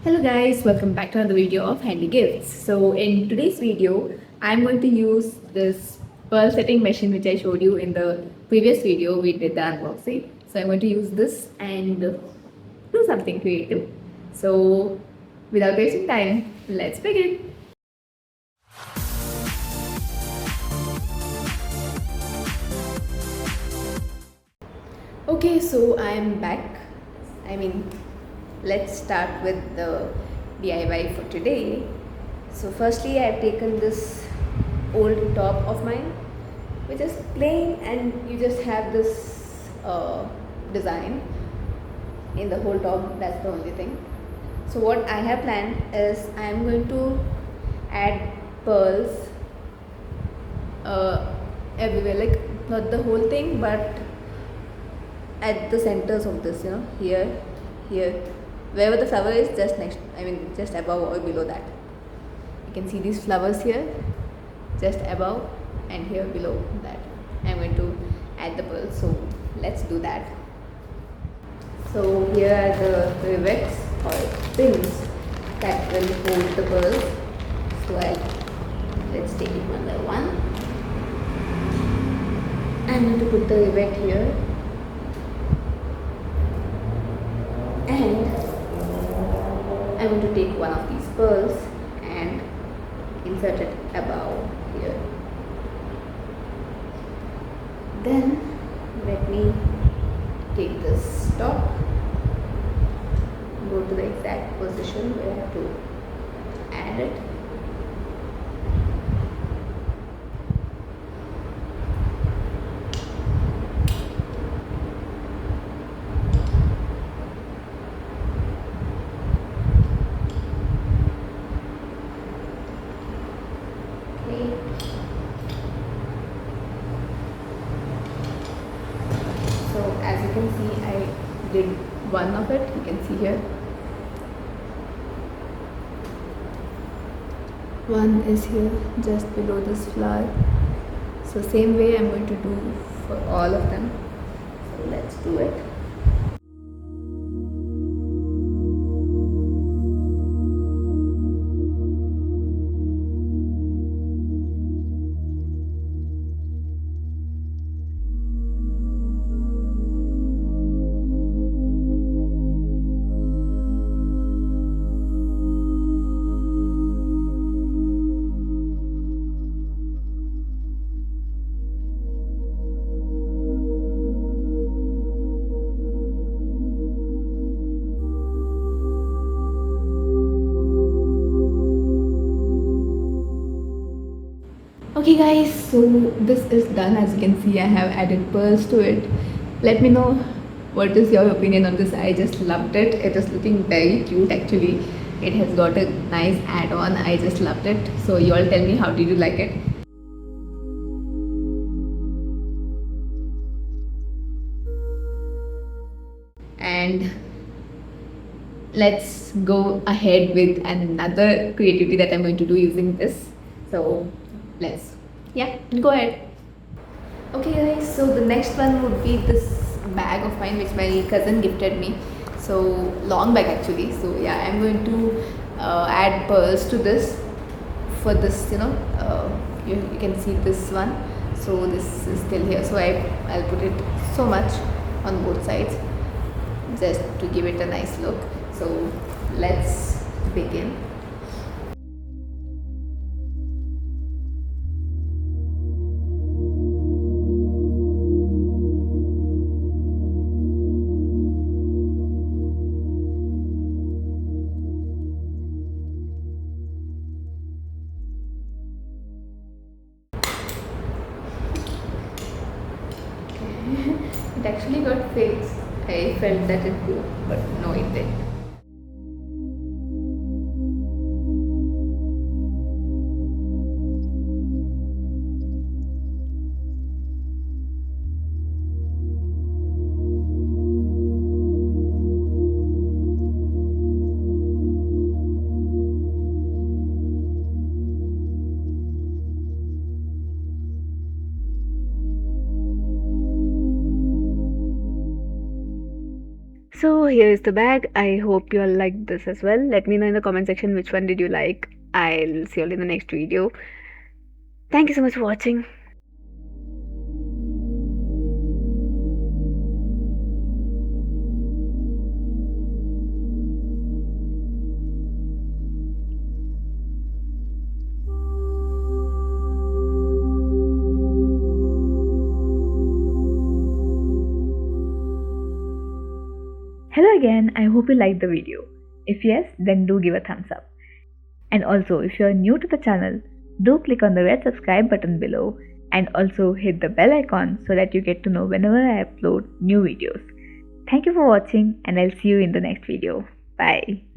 Hello guys, welcome back to another video of Handy Gifts. So in today's video, I'm going to use this pearl setting machine which I showed you in the previous video we did the unboxing. So I'm going to use this and do something creative. So without wasting time, let's begin. Okay, so I'm back. I mean, let's start with the DIY for today. So firstly, I've taken this old top of mine, which is plain, and you just have this design in the whole top. That's the only thing. So what I have planned is I'm going to add pearls everywhere, like not the whole thing, but at the centers of this, here, here, wherever the flower is, just next, I mean, just above or below that. You can see these flowers here, just above and here below that. I'm going to add the pearls, so let's do that. So here are the rivets or pins that will hold the pearls. So let's take it one by one. I'm going to put the rivet here. And I'm going to take one of these pearls and insert it above here. Then let me take this top, go to the exact position where I have to add it. So as you can see, I did one of it. You can see here. One is here just below this flower. So same way I'm going to do for all of them. So let's do it. Okay guys, so this is done. As you can see, I have added pearls to it. Let me know what is your opinion on this. I just loved it. It is looking very cute actually. It has got a nice add-on. I just loved it. So you all tell me, how did you like it? And let's go ahead with another creativity that I'm going to do using this. So yeah, go ahead. Okay guys, so the next one would be this bag of mine which my cousin gifted me. So long bag actually. So yeah, I'm going to add pearls to this. For this, you can see this one. So this is still here. So I'll put it so much on both sides just to give it a nice look. So let's begin. It actually got fixed. I felt that it would, but no, it didn't. So here is the bag. I hope you all liked this as well. Let me know in the comment section which one did you like. I'll see you all in the next video. Thank you so much for watching. Hello again, I hope you liked the video. If yes, then do give a thumbs up. And also, if you are new to the channel, do click on the red subscribe button below and also hit the bell icon so that you get to know whenever I upload new videos. Thank you for watching and I'll see you in the next video. Bye.